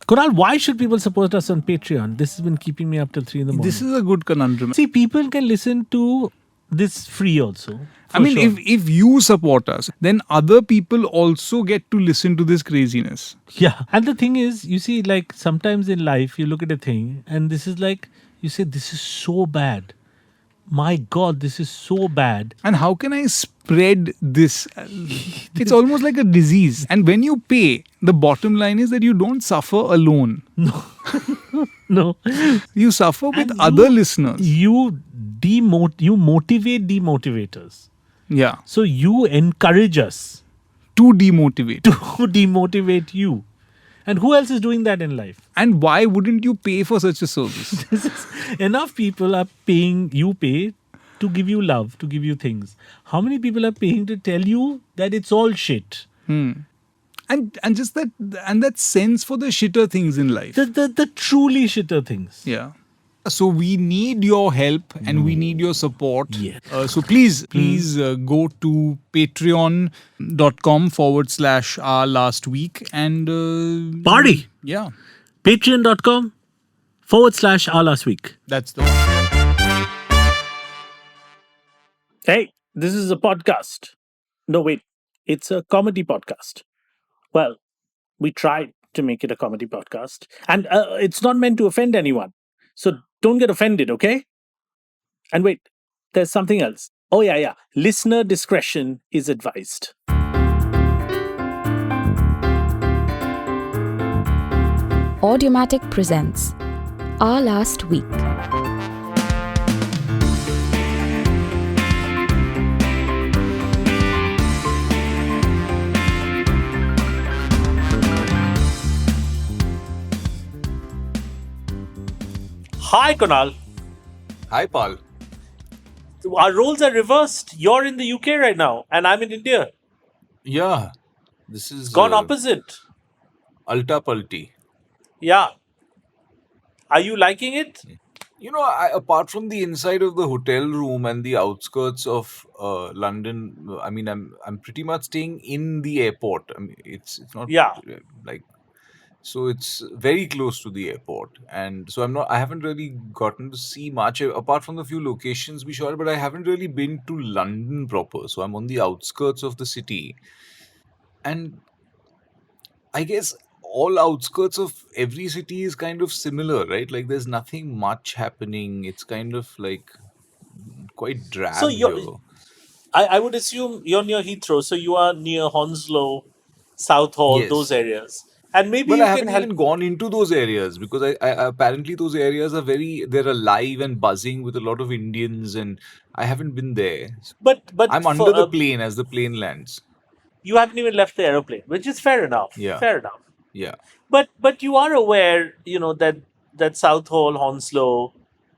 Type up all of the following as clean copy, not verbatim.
Kunal, why should people support us on Patreon? This has been keeping me up till 3 in the morning. This is a good conundrum. See, people can listen to this free also. I mean, sure. if you support us, then other people also get to listen to this craziness. Yeah. And the thing is, you see, like sometimes in life, you look at a thing and this is like, you say, this is so bad. My God, this is so bad. And how can I spread this? It's almost like a disease. And when you pay, the bottom line is that you don't suffer alone. No. You suffer with other listeners. You motivate demotivators. Yeah. So you encourage us To demotivate. to demotivate you. And who else is doing that in life? And why wouldn't you pay for such a service? Enough people are paying, you pay to give you love, to give you things. How many people are paying to tell you that it's all shit? And just that sense for the shitter things in life. The truly shitter things. Yeah. So we need your help and we need your support. Yeah. So please go to patreon.com/our last week and Party. Yeah, Patreon.com/our last week. that's the one. Hey, this is a podcast. No, wait. It's a comedy podcast. Well, we tried to make it a comedy podcast. And it's not meant to offend anyone. So don't get offended, okay? And wait, there's something else. Oh, yeah. Listener discretion is advised. Audiomatic presents Our Last Week. Hi, Kunaal. Hi, Pal. Our roles are reversed. You're in the UK right now, and I'm in India. Yeah, this is Gone opposite. Alta Palti. Yeah. Are you liking it? You know, apart from the inside of the hotel room and the outskirts of London, I mean, I'm pretty much staying in the airport. I mean, it's not like, so it's very close to the airport, and so I haven't really gotten to see much apart from the few locations we shot, but I haven't really been to London proper. So I'm on the outskirts of the city, and I guess all outskirts of every city is kind of similar, right? Like there's nothing much happening. It's kind of like quite drab So here. I would assume you're near Heathrow, so you are near Hounslow, Southall, Yes. those areas. And maybe Well, you I can haven't help. even gone into those areas because I apparently those areas are they're alive and buzzing with a lot of Indians, and I haven't been there. But I'm under the plane as the plane lands. you haven't even left the aeroplane, which is fair enough. Yeah. Fair enough. Yeah. But you are aware, that Southall, Hounslow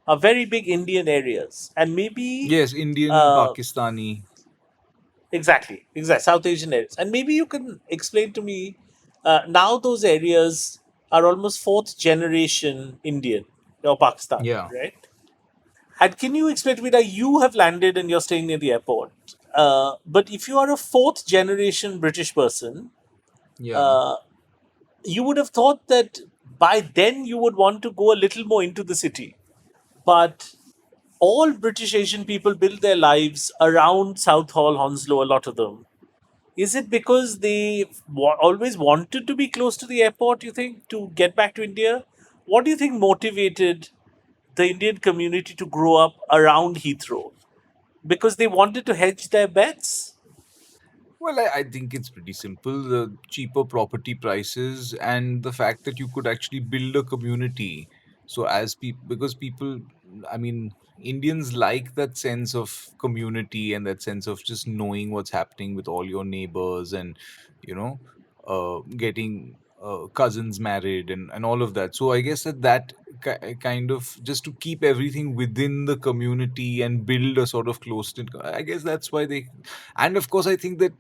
are very big Indian areas, and maybe Yes, Indian, Uh, Pakistani. exactly South Asian areas, and maybe you can explain to me. Now those areas are almost fourth generation Indian or Pakistan, Yeah. right? And can you explain to me that you have landed and you're staying near the airport? But if you are a fourth generation British person, Yeah. you would have thought that by then you would want to go a little more into the city. But all British Asian people build their lives around Southall, Hounslow, a lot of them. Is it because they always wanted to be close to the airport, you think, to get back to India? What do you think motivated the Indian community to grow up around Heathrow? Because they wanted to hedge their bets? Well, I think it's pretty simple. The cheaper property prices and the fact that you could actually build a community. So, as people, because people, I mean, Indians like that sense of community and that sense of just knowing what's happening with all your neighbors and, getting cousins married and all of that. So, I guess that kind of just to keep everything within the community and build a sort of close knit. I guess that's why they, and of course, I think that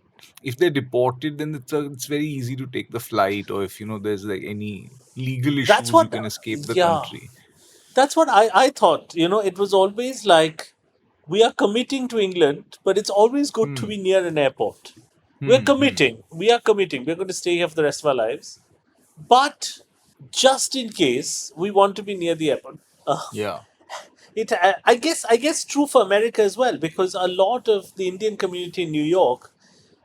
if they're deported, then it's very easy to take the flight, or if there's like any legal issues, What- you can escape the yeah. country. That's what I thought. It was always like we are committing to England, but it's always good to be near an airport. We're committing. We are committing. We're going to stay here for the rest of our lives. But just in case we want to be near the airport. Yeah. I guess true for America as well, because a lot of the Indian community in New York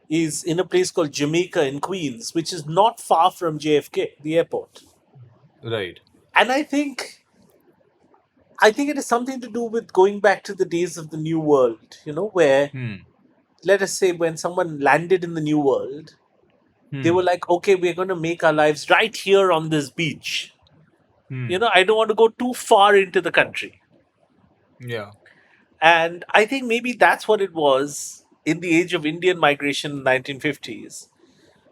is in a place called Jamaica in Queens, which is not far from JFK, the airport. Right. And I think it is something to do with going back to the days of the New World, where, Hmm. let us say, when someone landed in the New World, they Hmm. were like, okay, we're going to make our lives right here on this beach. Hmm. I don't want to go too far into the country. Yeah. And I think maybe that's what it was in the age of Indian migration in the 1950s,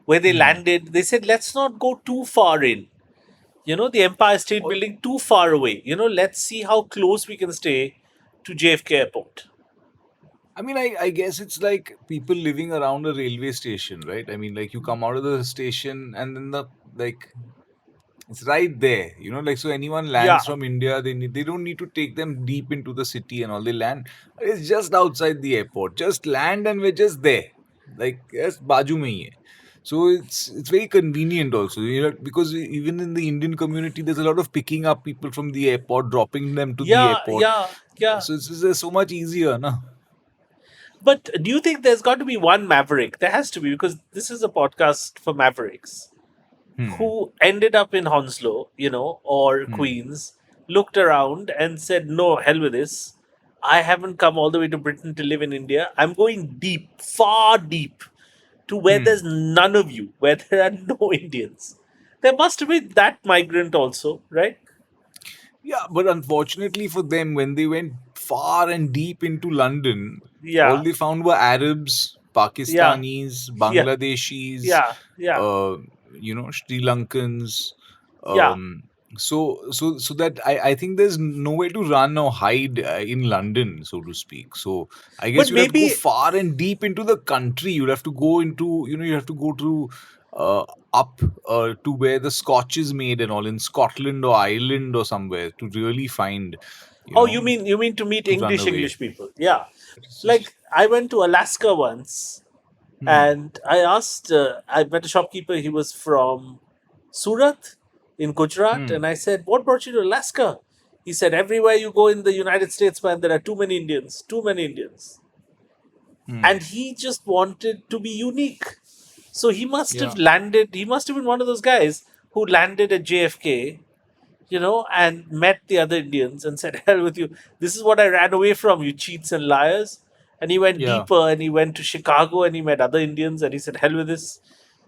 where they Hmm. landed. They said, let's not go too far in, the Empire State Or, Building too far away. Let's see how close we can stay to JFK Airport. I mean, I guess it's like people living around a railway station, right? I mean, like you come out of the station and then like it's right there, like so anyone Yeah, lands from India, they don't need to take them deep into the city and all. They land, it's just outside the airport. Just land and we're just there. Like yes, baju mein hi hai. So it's very convenient also, because even in the Indian community, there's a lot of picking up people from the airport, dropping them to the yeah, airport. yeah, yeah. So it's so much easier, na? But do you think there's got to be one maverick? There has to be, because this is a podcast for mavericks Hmm. who ended up in Hounslow, or Hmm. Queens, looked around and said, no, hell with this. I haven't come all the way to Britain to live in India. I'm going deep, far deep, to where Hmm. there's none of you, where there are no Indians. There must have been that migrant also, right? Yeah, but unfortunately for them, when they went far and deep into London, all Yeah, they found were Arabs, yeah, Pakistanis, yeah, Bangladeshis, yeah, yeah, uh, Sri Lankans. yeah. Um, so that I think there's nowhere to run or hide in London, so to speak. So I guess But you'd have to go maybe, far and deep into the country. You'd have to go into, you have to go to uh, up to where the scotch is made and all in Scotland or Ireland or somewhere to really find, oh, you mean to meet to run away. English people? Yeah. It's just, Like I went to Alaska once, hmm, and I met a shopkeeper. He was from Surat in Gujarat, hmm, and I said, "What brought you to Alaska?" He said, "Everywhere you go in the United States, man, there are too many Indians, too many Indians." hmm, And he just wanted to be unique. So he must have yeah. landed, he must have been one of those guys who landed at JFK, and met the other Indians and said, hell with you. This is what I ran away from, you cheats and liars. And he went Yeah. deeper and he went to Chicago and he met other Indians and he said, hell with this.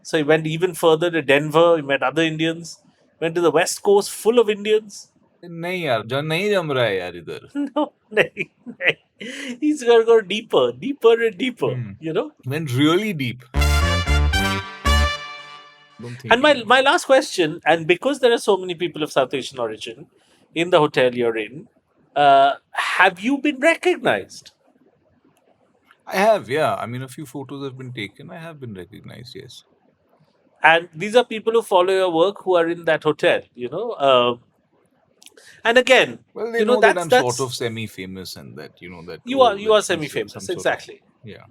So he went even further to Denver, he met other Indians, went to the West Coast full of Indians. नहीं यार नहीं जम रहा है यार इधर. No, nahi, nahi. He's got to go deeper, deeper and deeper, Hmm. you know? Went really deep. Don't And think my anymore. last question, and because there are so many people of South Asian origin in the hotel you're in, have you been recognized? I have, yeah. I mean, a few photos have been taken. I have been recognized, yes. And these are people who follow your work who are in that hotel. And again, Well, they know that that's I'm sort of that's semi-famous and that, that, you are oh, you that are he's semi-famous, some sort of, exactly. yeah.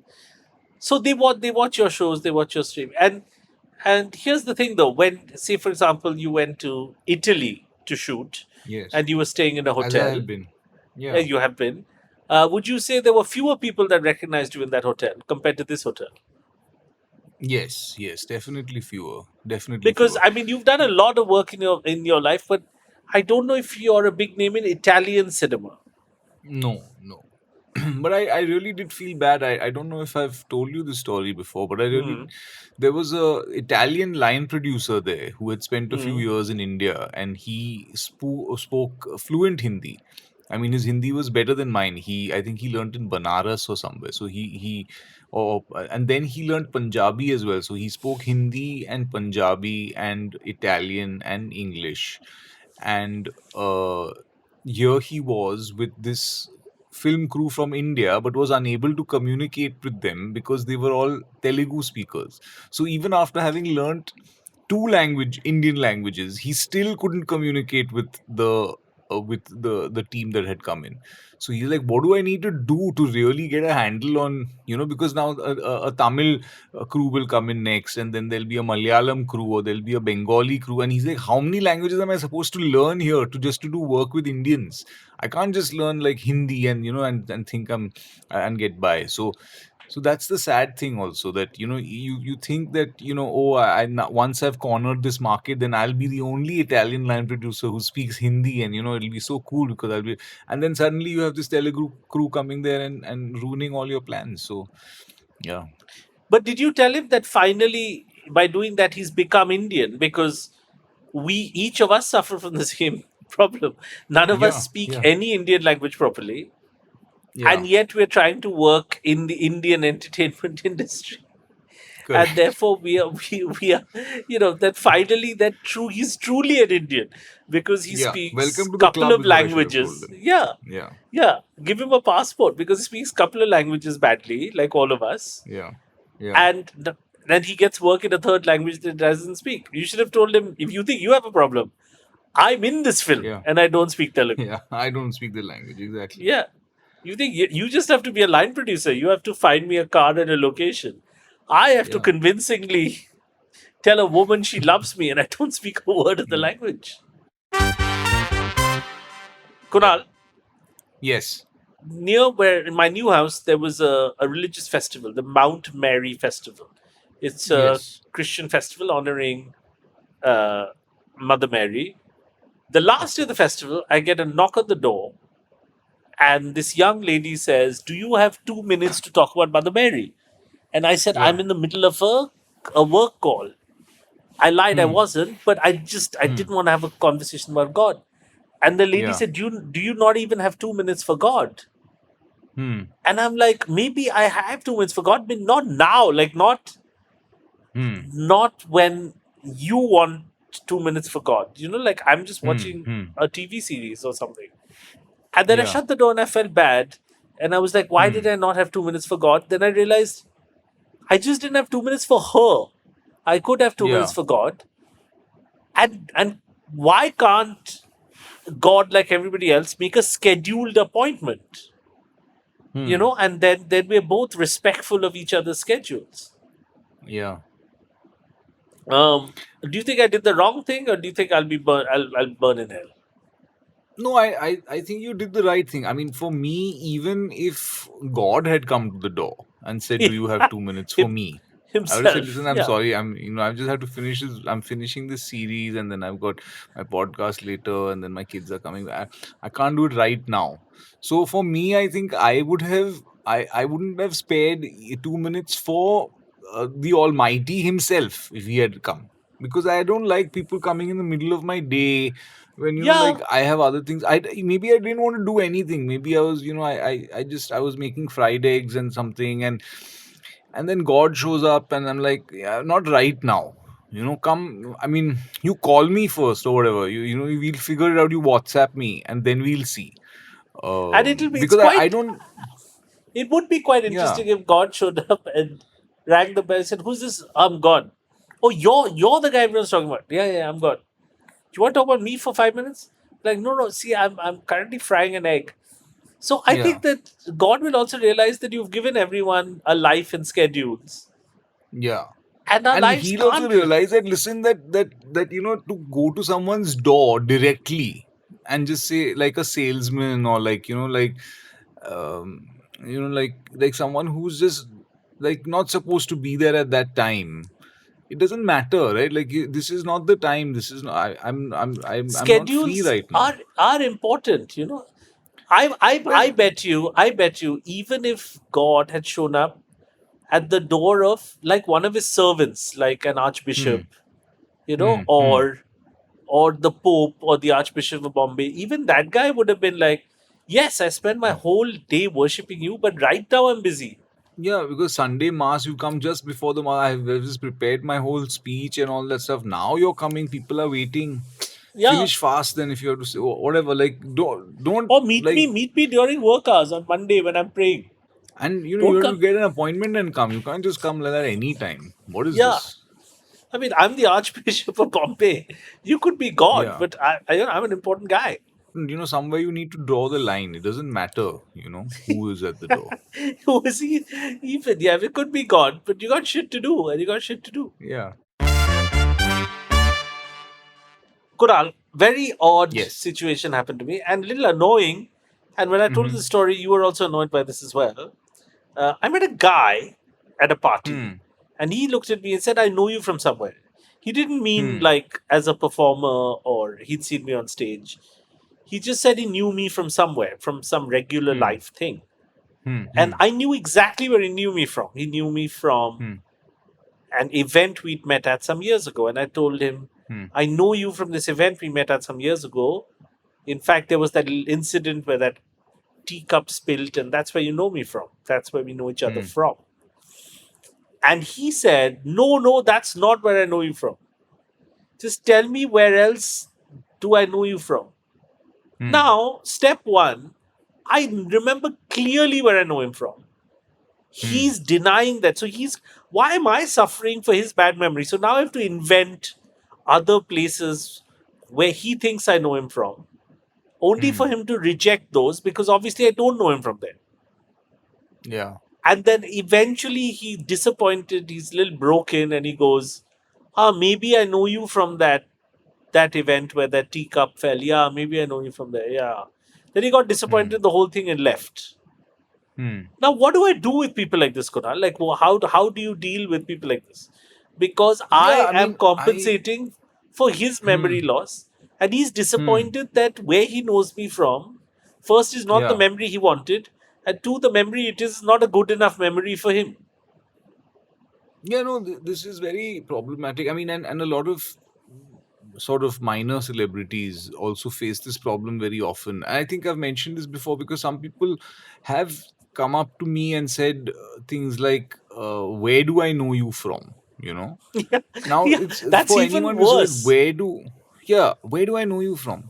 So they watch your shows, they watch your stream, and here's the thing though: when, say for example, you went to Italy to shoot, Yes. and you were staying in a As I hotel, have been. Yeah. you have been. Would you say there were fewer people that recognized you in that hotel compared to this hotel? Yes, yes. Definitely fewer. Definitely Because fewer. I mean, you've done a lot of work in your life, but I don't know if you're a big name in Italian cinema. No, no. But I really did feel bad. I don't know if I've told you the story before, but Hmm. there was a Italian line producer there who had spent a few Hmm. years in India and he spoke fluent Hindi. I mean, his Hindi was better than mine. I think he learned in Banaras or somewhere. So and then he learned Punjabi as well. So he spoke Hindi and Punjabi and Italian and English. And here he was with this film crew from India, but was unable to communicate with them because they were all Telugu speakers. So even after having learnt two Indian languages, he still couldn't communicate with the with the team that had come in. So he's like, what do I need to do to really get a handle on, because now a Tamil crew will come in next, and then there'll be a Malayalam crew, or there'll be a Bengali crew. And he's like, how many languages am I supposed to learn here to do work with Indians? I can't just learn like Hindi and, and think and get by. So that's the sad thing also, that you think that, oh, once I've cornered this market, then I'll be the only Italian line producer who speaks Hindi, and it'll be so cool because I'll be, and then suddenly you have this Telugu crew coming there and ruining all your plans. So yeah. But did you tell him that finally, by doing that, he's become Indian? Because each of us suffer from the same problem. None of us speak any Indian language properly. And yet we're trying to work in the Indian entertainment industry. Correct. And therefore we are that finally he's truly an Indian, because he speaks Welcome to a the couple club, of is what I should have languages. told them. Yeah. Give him a passport, because he speaks a couple of languages badly, like all of us. And then he gets work in a third language that doesn't speak. You should have told him, if you think you have a problem, I'm in this film and I don't speak Telugu. Yeah, I don't speak the language, exactly. Yeah. You think you just have to be a line producer. You have to find me a car and a location. I have to convincingly tell a woman she loves me, and I don't speak a word of the language. Kunaal, Yes. near where in my new house there was a religious festival, the Mount Mary Festival. It's a Christian festival honoring Mother Mary. The last day of the festival, I get a knock on the door, and this young lady says, "Do you have 2 minutes to talk about Mother Mary?" And I said, "I'm in the middle of a work call." I lied, I wasn't, but I didn't want to have a conversation about God. And the lady said, do you not even have 2 minutes for God? And I'm like, maybe I have 2 minutes for God, but not now. Like not when you want 2 minutes for God. Like I'm just watching a TV series or something. And then I shut the door and I felt bad. And I was like, why did I not have 2 minutes for God? Then I realized I just didn't have 2 minutes for her. I could have 2 minutes for God. And why can't God, like everybody else, make a scheduled appointment? And then we're both respectful of each other's schedules. Yeah. Do you think I did the wrong thing, or do you think I'll burn in hell? No, I think you did the right thing. I mean, for me, even if God had come to the door and said, "Do you have 2 minutes for me?" Himself. I would have said, "Listen, I'm sorry. I just have to finish this. I'm finishing this series, and then I've got my podcast later, and then my kids are coming. I can't do it right now." So for me, I think I wouldn't have spared 2 minutes for the Almighty Himself if He had come, because I don't like people coming in the middle of my day when like I have other things. Maybe I didn't want to do anything. Maybe I was I was making fried eggs and something, and then God shows up, and I'm like, yeah, not right now. Come. I mean, you call me first or whatever. We'll figure it out. You WhatsApp me, and then we'll see. And it'll be because I don't. It would be quite interesting if God showed up and rang the bell and said, "Who's this? I'm God." "Oh, you're the guy everyone's talking about." Yeah, I'm God. "Do you want to talk about me for 5 minutes?" Like, no. See, I'm currently frying an egg. So I think that God will also realize that you've given everyone a life and schedules. Yeah. And our lives He'll also realize that, listen, that to go to someone's door directly and just say, like a salesman, or like like someone who's just like not supposed to be there at that time. It doesn't matter, right? Like, this is not the time. This is not. I'm not free right now. Are important. I bet you, even if God had shown up at the door of like one of his servants, like an archbishop, or the Pope or the Archbishop of Bombay, even that guy would have been like, "Yes, I spend my whole day worshipping you, but right now I'm busy." Yeah, because Sunday Mass, you come just before the Mass. I've just prepared my whole speech and all that stuff. Now you're coming, people are waiting. Finish fast then if you have to say whatever. Like, don't or meet me during work hours on Monday when I'm praying. And you have to get an appointment and come. You can't just come like that anytime. What is this? I mean, I'm the Archbishop of Bombay. You could be God, but I'm an important guy. somewhere you need to draw the line. It doesn't matter, who is at the door. Who is he? Even, yeah, we could be God, but you got shit to do, and you got shit to do. Yeah. Kunal, very odd Yes. situation happened to me and a little annoying. And when I told the story, you were also annoyed by this as well. I met a guy at a party and he looked at me and said, I know you from somewhere. He didn't mean like as a performer or he'd seen me on stage. He just said he knew me from somewhere, from some regular life thing. And I knew exactly where he knew me from. He knew me from an event we'd met at some years ago. And I told him, I know you from this event we met at some years ago. In fact, there was that little incident where that teacup spilt, and that's where you know me from. That's where we know each other from. And he said, no, that's not where I know you from. Just tell me where else do I know you from. Now, step one, I remember clearly where I know him from. He's denying that. So why am I suffering for his bad memory? So now I have to invent other places where he thinks I know him from, only for him to reject those because obviously I don't know him from there. Yeah. And then eventually he's disappointed, he's a little broken, and he goes, maybe I know you from that event where that teacup fell. Yeah, maybe I know you from there. Yeah. Then he got disappointed in the whole thing and left. Now, what do I do with people like this, Kunal? Like, how do you deal with people like this? Because I am compensating for his memory loss, and he's disappointed that where he knows me from, first is not the memory he wanted, and two, the memory it is not a good enough memory for him. Yeah, no, this is very problematic. I mean, and a lot of sort of minor celebrities also face this problem very often. And I think I've mentioned this before because some people have come up to me and said things like, where do I know you from? Now it's that's for even anyone worse. to say, where do I know you from?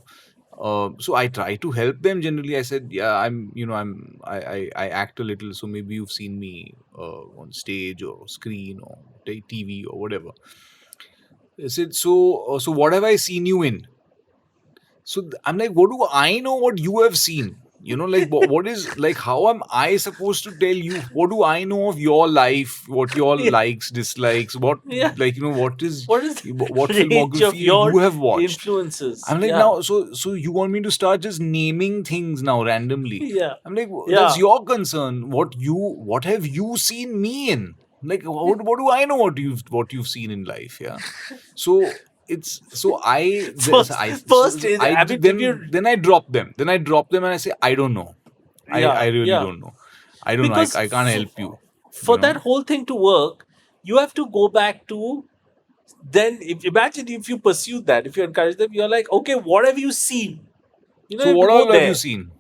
So I try to help them generally. I said, yeah, I act a little, so maybe you've seen me on stage or screen or TV or whatever. I said, so what have I seen you in? So I'm like, what do I know what you have seen? Like what is, like, how am I supposed to tell you? What do I know of your life? What your likes, dislikes? What like what is what filmography you have watched? Influences? I'm like, now, so you want me to start just naming things now randomly? Yeah. I'm like, that's your concern. What have you seen me in? Like, what do I know what you've seen in life? Yeah. So it's so I then I drop them. Then I drop them and I say, I don't know. I really don't know. I don't know. I can't help you. For that whole thing to work, you have to go back to then. Imagine if you pursue that, if you encourage them, you're like, okay, what have you seen? So what all have you seen?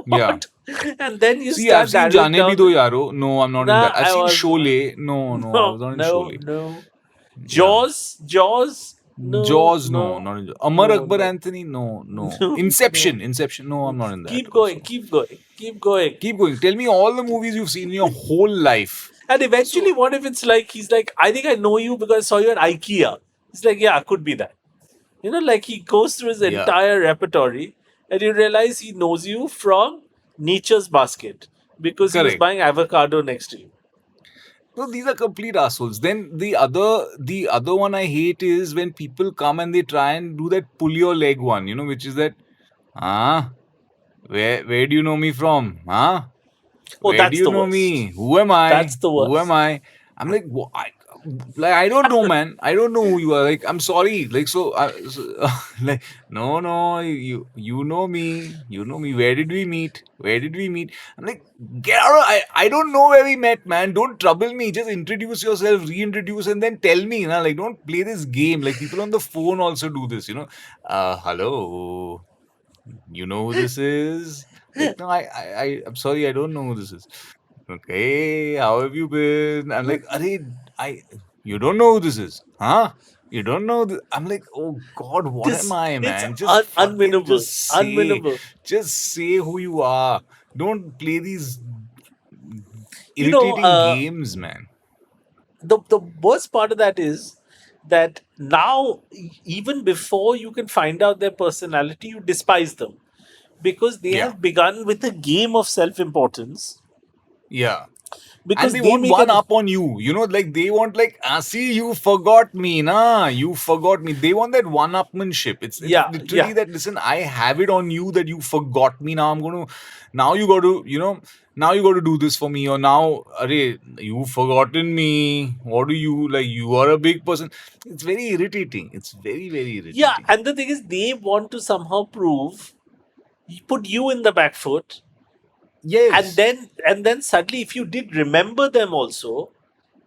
Yeah. And then you see, I've seen Jaane Bhi Do Yaro. No, I'm not in that. I've seen Sholay. No, I was not in Sholay. No. Jaws. No, Jaws, no, not in Jaws. Amar Akbar Anthony, no. Inception. No, I'm not in that. Keep going. Tell me all the movies you've seen in your whole life. And eventually, what if it's like, he's like, I think I know you because I saw you at IKEA. It's like, yeah, could be that. Like he goes through his entire repertory and you realize he knows you from Nature's Basket because he was buying avocado next to you. So these are complete assholes. Then the other one I hate is when people come and they try and do that pull your leg one, which is that, where do you know me from? Where do you know me? Who am I? That's the worst. Who am I? I'm like, I don't know, man. I don't know who you are. Like, I'm sorry. Like, like, no, you know me. You know me. Where did we meet? I'm like, get out of, I don't know where we met, man. Don't trouble me. Just introduce yourself, reintroduce, and then tell me. Like, don't play this game. Like, people on the phone also do this. Hello. You know who this is? Like, no, I'm sorry. I don't know who this is. Okay, how have you been? I'm like, you don't know who this is, huh? You don't know this? I'm like, oh God, what am I, man? Just unwinnable. Just say who you are. Don't play these irritating games, man. The worst part of that is that now, even before you can find out their personality, you despise them. because they Yeah. have begun with a game of self-importance. Yeah. And Because they they want make one an up on you, like they want, like, see, you forgot me, nah, you forgot me. They want that one upmanship. It's yeah, literally yeah, that, listen, I have it on you that you forgot me. Now I'm going to, now you got to, now you got to do this for me, or now, array, you've forgotten me. What do you, like, you are a big person. It's very irritating. It's very, very yeah. irritating. And the thing is, they want to somehow prove, put you in the back foot, and Yes. then suddenly, if you did remember them also,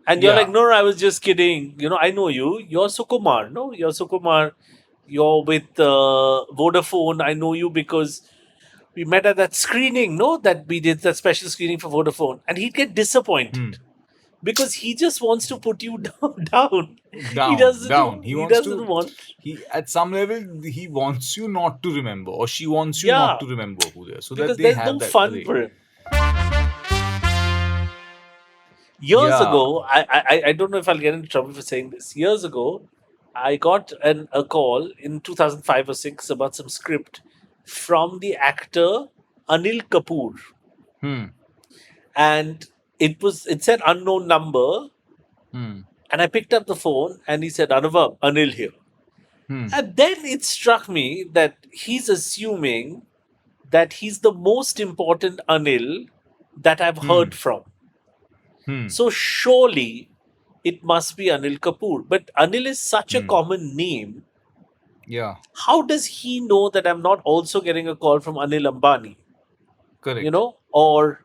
and you're like, Yeah. no, no, I was just kidding. I know you. You're Sukumar. No, you're Sukumar. You're with Vodafone. I know you because we met at that screening. No, that we did that special screening for Vodafone, and he'd get Hmm. disappointed because he just wants to put you down. He Down, doesn't. down. He He wants doesn't to. want. He, at some level, he wants you not to remember, or she wants you not Yeah, to remember who they are, so that because they there's have no that fun array. for him. Years Yeah. ago, I don't know if I'll get into trouble for saying this. Years ago, I got a call in 2005 or 6 about some script from the actor Anil Kapoor, Hmm. and it said unknown number, Hmm. and I picked up the phone and he said, Anuvab, Anil here. Hmm. And then it struck me that he's assuming that he's the most important Anil that I've Hmm. heard from. Hmm. So surely it must be Anil Kapoor. But Anil is such a Hmm. common name. Yeah. How does he know that I'm not also getting a call from Anil Ambani, Correct. or,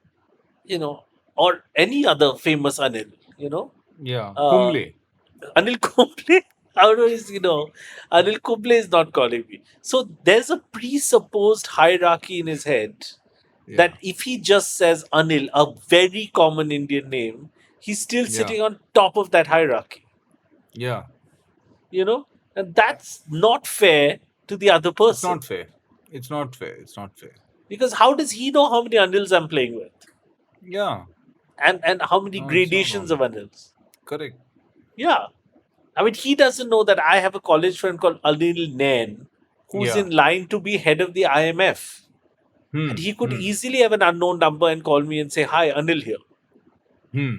or any other famous Anil, Yeah. Uh, Kumble. Anil Kumble? How does, Anil Kumble is not calling me. So there's a presupposed hierarchy in his head Yeah. that if he just says Anil, a very common Indian name, he's still Yeah. sitting on top of that hierarchy, Yeah. and that's not fair to the other It's person, not fair. It's not fair. It's not fair. because how does he know how many Anils I'm playing with, Yeah. and how many No, it's not gradations of on. Anils? Correct. Yeah, I mean, he doesn't know that I have a college friend called Anil Nain, who's Yeah. in line to be head of the IMF. And Hmm. he could Hmm. easily have an unknown number and call me and say, Hi, Anil here. Hmm.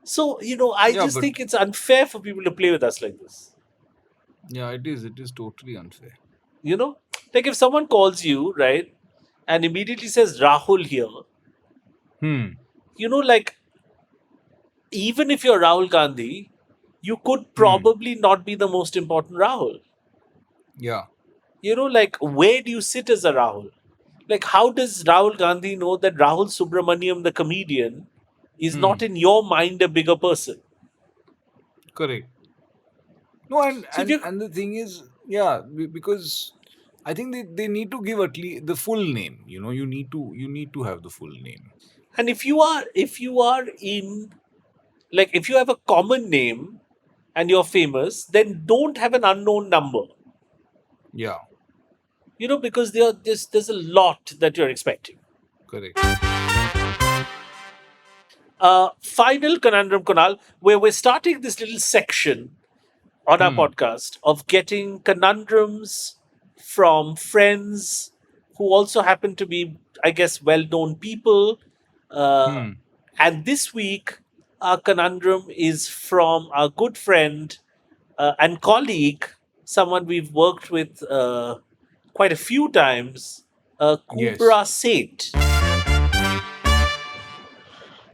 So, I Yeah, just but think it's unfair for people to play with us like this. yeah, it is. It is totally unfair. You know, like if someone calls you, right, and immediately says Rahul here, Hmm. like even if you're Rahul Gandhi, you could Hmm. probably not be the most important Rahul. Yeah. Like where do you sit as a Rahul? Like, how does Rahul Gandhi know that Rahul Subramaniam, the comedian, is Hmm. not in your mind a bigger person? Correct. No, and So if and you and the thing is, yeah, because I think they need to give at least the full name. You need to have the full name. and if you are in, like, if you have a common name and you're famous, then don't have an unknown number. Yeah. Because there's a lot that you're expecting. Correct. Final conundrum, Kunal, where we're starting this little section on our Hmm. podcast of getting conundrums from friends who also happen to be, I guess, well-known people. Uh, Hmm. and this week, our conundrum is from our good friend and colleague, someone we've worked with quite a few times, Yes. Kubra Seth.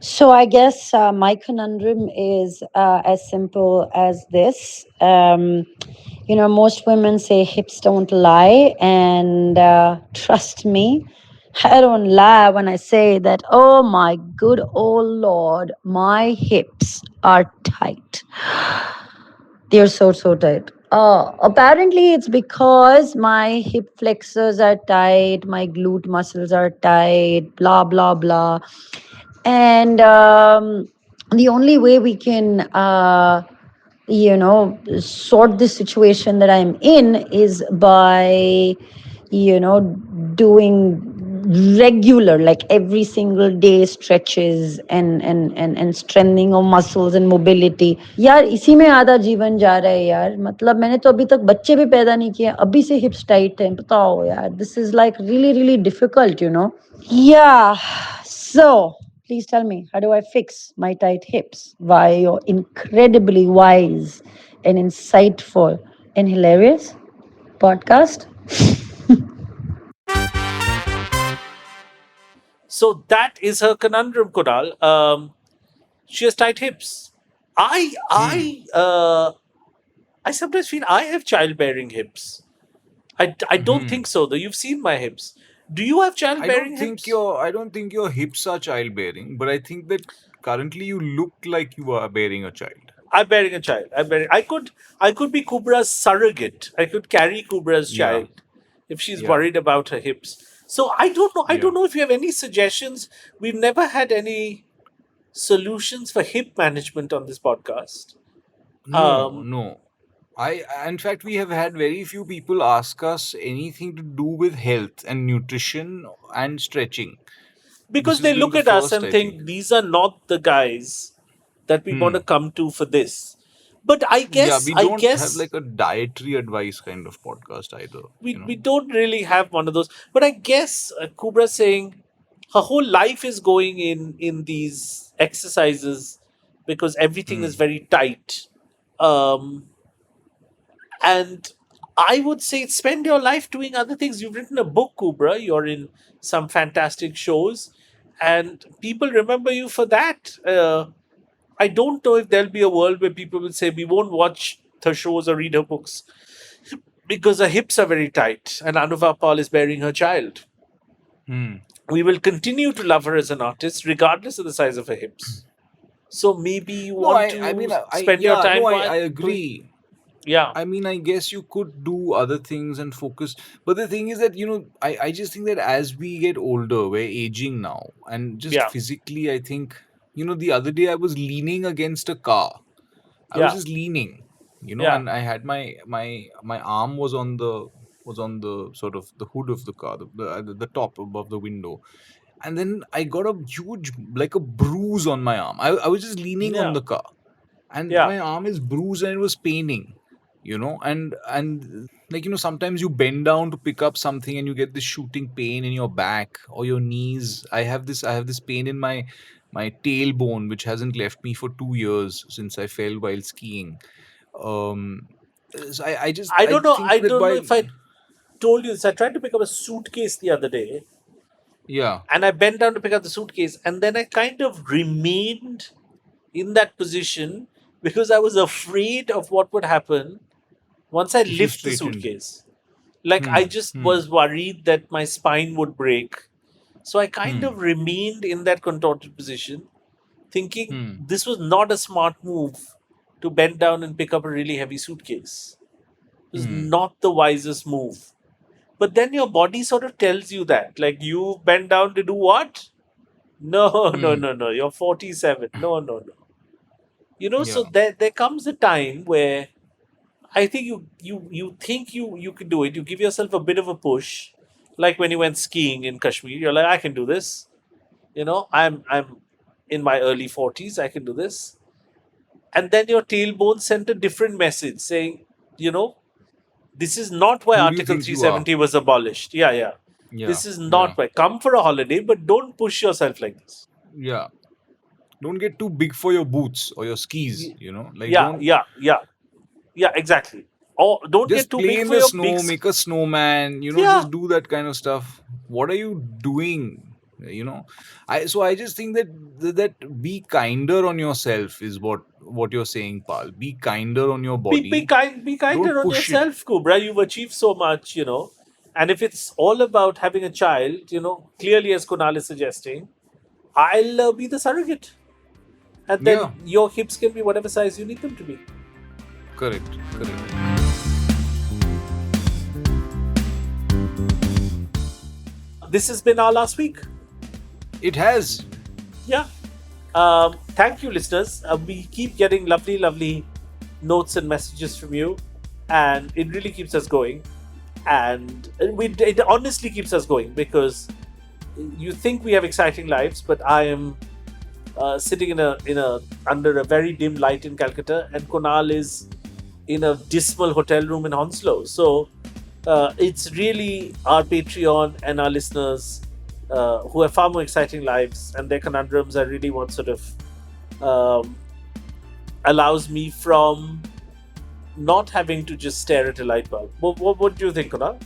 So I guess my conundrum is as simple as this. Most women say hips don't lie, and trust me, I don't lie when I say that. Oh my good old lord, my hips are tight. They're so tight. Apparently, it's because my hip flexors are tight, my glute muscles are tight, blah blah blah, and the only way we can sort this situation that I'm in is by doing regular, like every single day stretches and strengthening of muscles and mobility. यार इसी में आधा जीवन जा रहा है यार. मतलब मैंने तो अभी तक बच्चे भी पैदा नहीं किए, अभी से हिप्स टाइट हैं. बताओ यार, this is like really really difficult, you know. Yeah. So please tell me, how do I fix my tight hips? Via your incredibly wise and insightful and hilarious podcast. So that is her conundrum, Kunal. She has tight hips. I sometimes feel I have childbearing hips. I don't think so, though. You've seen my hips. Do you have childbearing hips? I don't think your hips are childbearing, but I think that currently you look like you are bearing a child. I'm bearing a child. I could be Kubra's surrogate. I could carry Kubra's child if she's worried about her hips. So I don't know. I don't know if you have any suggestions. We've never had any solutions for hip management on this podcast. No. In fact, we have had very few people ask us anything to do with health and nutrition and stretching. Because they look at us and think these are not the guys that we want to come to for this. But I guess we don't have like a dietary advice kind of podcast either. We don't really have one of those. But I guess Kubra saying her whole life is going in these exercises because everything is very tight. And I would say spend your life doing other things. You've written a book, Kubra. You're in some fantastic shows. And people remember you for that. I don't know if there'll be a world where people will say, we won't watch her shows or read her books because her hips are very tight and Anuvab Paul is bearing her child. We will continue to love her as an artist regardless of the size of her hips. So maybe you want to spend your time. I agree. Yeah. I mean, I guess you could do other things and focus. But the thing is that, I just think that as we get older, we're aging now. And just physically, I think, the other day I was leaning against a car. I was just leaning, and I had my arm was on the sort of the hood of the car, the top above the window. And then I got a huge, like a bruise on my arm. I was just leaning on the car. And my arm is bruised and it was paining. And like, sometimes you bend down to pick up something and you get this shooting pain in your back or your knees. I have this pain in my tailbone, which hasn't left me for 2 years since I fell while skiing. So I don't know if I told you this. I tried to pick up a suitcase the other day. Yeah. And I bent down to pick up the suitcase, and then I kind of remained in that position because I was afraid of what would happen once I lift the suitcase. Like I just was worried that my spine would break. So I kind of remained in that contorted position, thinking this was not a smart move to bend down and pick up a really heavy suitcase. It was not the wisest move. But then your body sort of tells you that. Like, you bend down to do what? No. You're 47. No. So there comes a time where I think you think you can do it. You give yourself a bit of a push. Like when you went skiing in Kashmir, you're like, I can do this. I'm in my early 40s, I can do this. And then your tailbone sent a different message saying, this is not why Article 370 was abolished. Yeah. This is not why. Come for a holiday, but don't push yourself like this. Yeah. Don't get too big for your boots or your skis, Like Yeah, exactly. Or don't just get too play big in for the your snow, make a snowman, just do that kind of stuff. What are you doing? I just think that be kinder on yourself is what you're saying, Pal. Be kinder on your body. Be kinder on yourself, Kubra. You've achieved so much, And if it's all about having a child, clearly as Kunaal is suggesting, I'll be the surrogate. And then your hips can be whatever size you need them to be. Correct. This has been our last week. It has. Yeah. Thank you, listeners. We keep getting lovely notes and messages from you. And it really keeps us going. And it honestly keeps us going because you think we have exciting lives, but I am sitting in a under a very dim light in Calcutta, and Kunaal is in a dismal hotel room in Hounslow. So it's really our Patreon and our listeners who have far more exciting lives, and their conundrums are really what sort of allows me from not having to just stare at a light bulb. What do you think, Kunaal?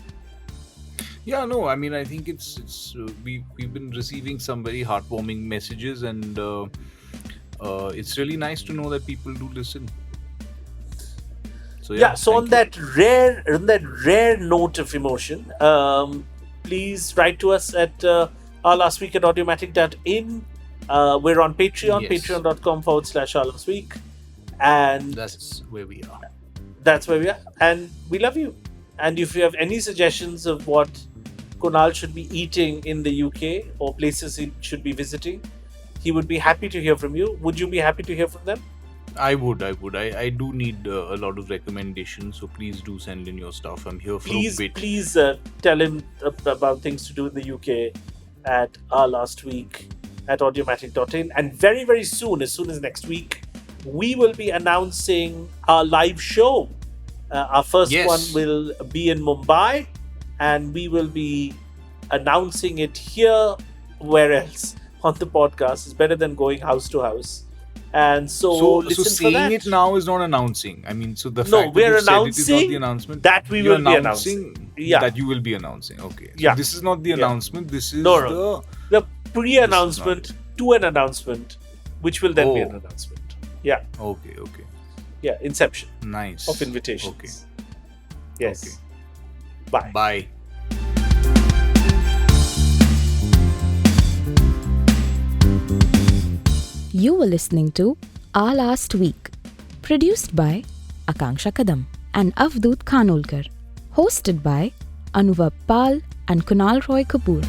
Yeah, no, I mean, I think it's we've been receiving some very heartwarming messages, and it's really nice to know that people do listen. So Yeah, so on thank you. that rare note of emotion, please write to us at ourlastweek at audiomatic.in. We're on Patreon, Yes. patreon.com/ourlastweek, and That's where we are. that's where we are. And we love you. And if you have any suggestions of what Kunaal should be eating in the UK or places he should be visiting, he would be happy to hear from you. Would you be happy to hear from them? I would. I do need a lot of recommendations, so please do send in your stuff. I'm here for a bit. Please tell him about things to do in the UK at our last week at audiomatic.in. And very, very soon as next week, we will be announcing our live show. Our first Yes. one will be in Mumbai, and we will be announcing it here. Where else on the podcast? It's better than going house to house. And so listen for saying that. it now is not announcing. I mean, so the No, fact we're that you said it is not announcing the announcement. that we You're will be announcing. Yeah. that you will be announcing. Okay. So Yeah. this is not the announcement. This is No. The pre-announcement to an announcement, which will then be an Oh. announcement. Yeah. Okay. Yeah. Inception Nice. of invitations. Okay. Yes. Okay. Bye. Bye. You were listening to Our Last Week, produced by Akanksha Kadam and Avdoot Khanolkar, hosted by Anuvab Pal and Kunaal Roy Kapoor.